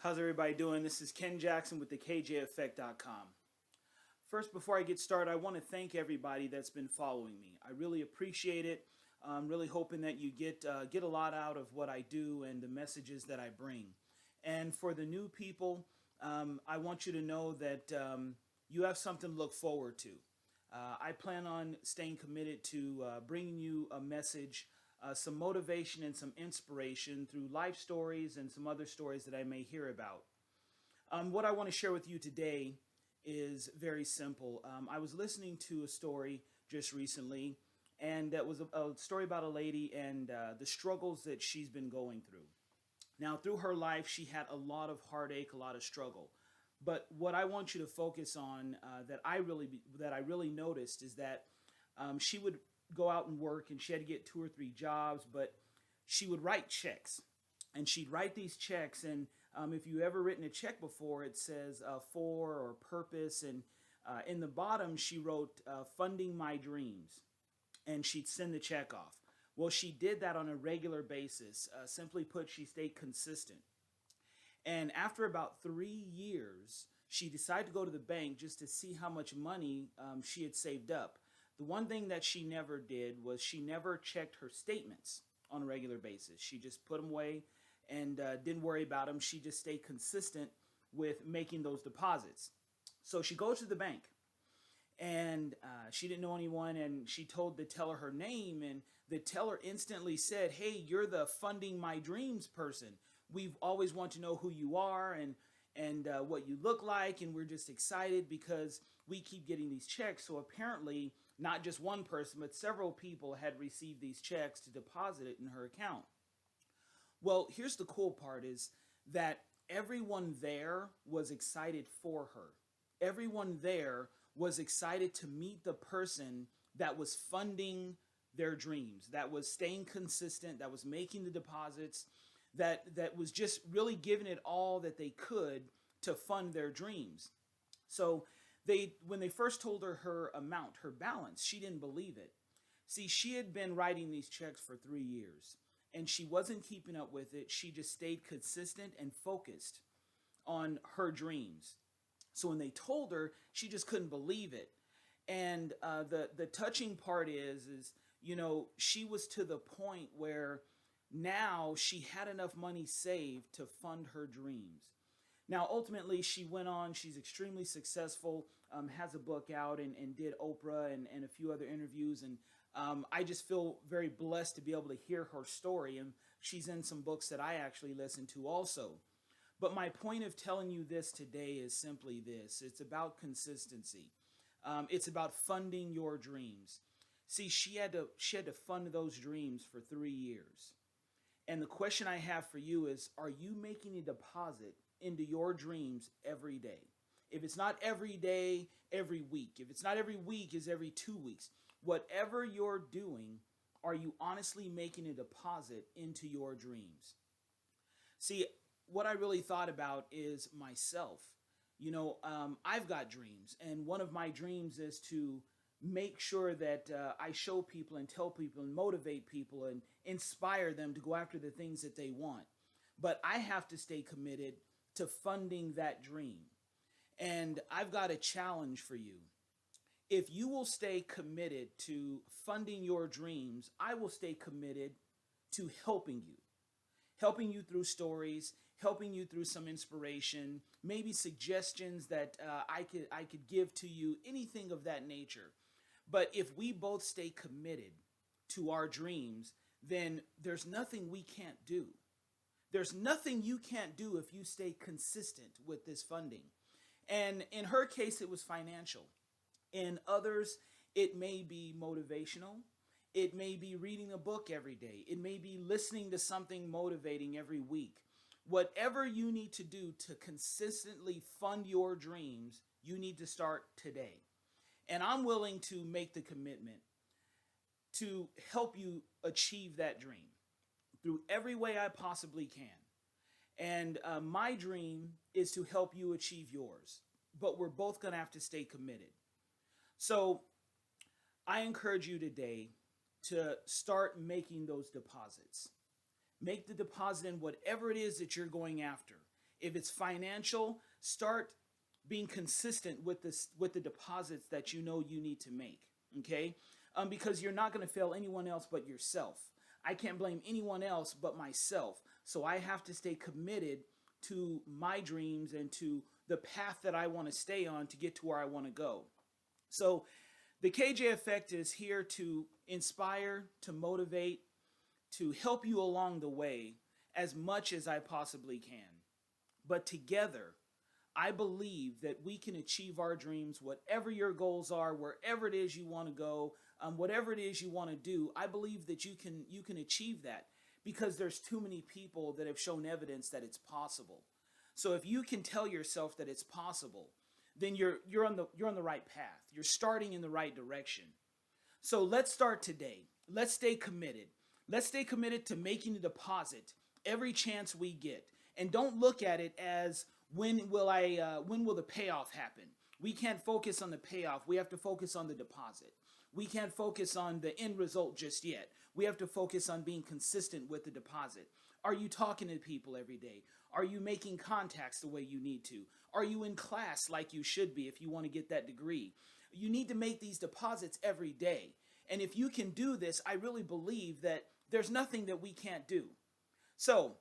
How's everybody doing? This is Ken Jackson with thekjeffect.com. First, before I get started, I want to thank everybody that's been following me. I really appreciate it. I'm really hoping that you get a lot out of what I do and the messages that I bring. And for the new people, I want you to know that you have something to look forward to. I plan on staying committed to bringing you a message, some motivation and some inspiration through life stories and some other stories that I may hear about. What I want to share with you today is very simple. I was listening to a story just recently, and that was a story about a lady and the struggles that she's been going through. Now, through her life, she had a lot of heartache, a lot of struggle. But what I want you to focus on that I really noticed is that she would go out and work, and she had to get two or three jobs, but she would write checks, and she'd write these checks. And if you ever written a check before, it says for or purpose, and in the bottom she wrote funding my dreams, and she'd send the check off. Well, she did that on a regular basis. Simply put, she stayed consistent. And after about 3 years, she decided to go to the bank just to see how much money she had saved up. The one thing that she never did was she never checked her statements on a regular basis. She just put them away and didn't worry about them. She just stayed consistent with making those deposits. So she goes to the bank, and she didn't know anyone, and she told the teller her name, and the teller instantly said, "Hey, you're the funding my dreams person. We've always wanted to know who you are and what you look like, and we're just excited because we keep getting these checks." So apparently, not just one person, but several people had received these checks to deposit it in her account. Well, here's the cool part is that everyone there was excited for her. Everyone there was excited to meet the person that was funding their dreams, that was staying consistent, that was making the deposits, that was just really giving it all that they could to fund their dreams. So when they first told her her amount, her balance, she didn't believe it. See, she had been writing these checks for 3 years, and she wasn't keeping up with it. She just stayed consistent and focused on her dreams. So when they told her, she just couldn't believe it. And the touching part is she was to the point where now she had enough money saved to fund her dreams. Now, ultimately, she went on. She's extremely successful, has a book out, and did Oprah and a few other interviews. And I just feel very blessed to be able to hear her story. And she's in some books that I actually listen to also. But my point of telling you this today is simply this. It's about consistency. It's about funding your dreams. See, she had to fund those dreams for 3 years. And the question I have for you is, are you making a deposit into your dreams every day? If it's not every day, every week. If it's not every week, it's every 2 weeks. Whatever you're doing, are you honestly making a deposit into your dreams? See, what I really thought about is myself. I've got dreams, and one of my dreams is to make sure that I show people and tell people and motivate people and inspire them to go after the things that they want. But I have to stay committed to funding that dream. And I've got a challenge for you. If you will stay committed to funding your dreams, I will stay committed to helping you through stories, helping you through some inspiration, maybe suggestions that I could give to you, anything of that nature. But if we both stay committed to our dreams, then there's nothing we can't do. There's nothing you can't do if you stay consistent with this funding. And in her case, it was financial. In others, it may be motivational. It may be reading a book every day. It may be listening to something motivating every week. Whatever you need to do to consistently fund your dreams, you need to start today. And I'm willing to make the commitment to help you achieve that dream through every way I possibly can. And my dream is to help you achieve yours. But we're both going to have to stay committed. So I encourage you today to start making those deposits. Make the deposit in whatever it is that you're going after. If it's financial, start being consistent with this, with the deposits that you know you need to make. Okay, because you're not going to fail anyone else but yourself. I can't blame anyone else but myself. So I have to stay committed to my dreams and to the path that I want to stay on to get to where I want to go. So the KJ Effect is here to inspire, to motivate, to help you along the way as much as I possibly can. But together, I believe that we can achieve our dreams, whatever your goals are, wherever it is you want to go, whatever it is you want to do. I believe that you can achieve that because there's too many people that have shown evidence that it's possible. So if you can tell yourself that it's possible, then you're on the right path. You're starting in the right direction. So let's start today. Let's stay committed. Let's stay committed to making a deposit every chance we get, and don't look at it as when will the payoff happen. We can't focus on the payoff. We have to focus on the deposit. We can't focus on the end result just yet. We have to focus on being consistent with the deposit. Are you talking to people every day? Are you making contacts the way you need to? Are you in class like you should be if you want to get that degree? You need to make these deposits every day. And if you can do this, I really believe that there's nothing that we can't do. So,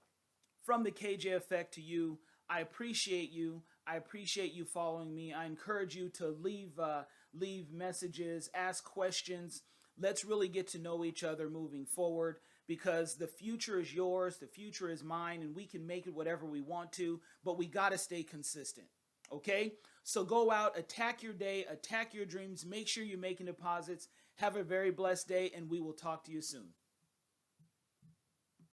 from the KJ Effect to you, I appreciate you. I appreciate you following me. I encourage you to leave messages, ask questions. Let's really get to know each other moving forward, because the future is yours, the future is mine, and we can make it whatever we want to, but we got to stay consistent. Okay? So go out, attack your day, attack your dreams, make sure you're making deposits. Have a very blessed day, and we will talk to you soon.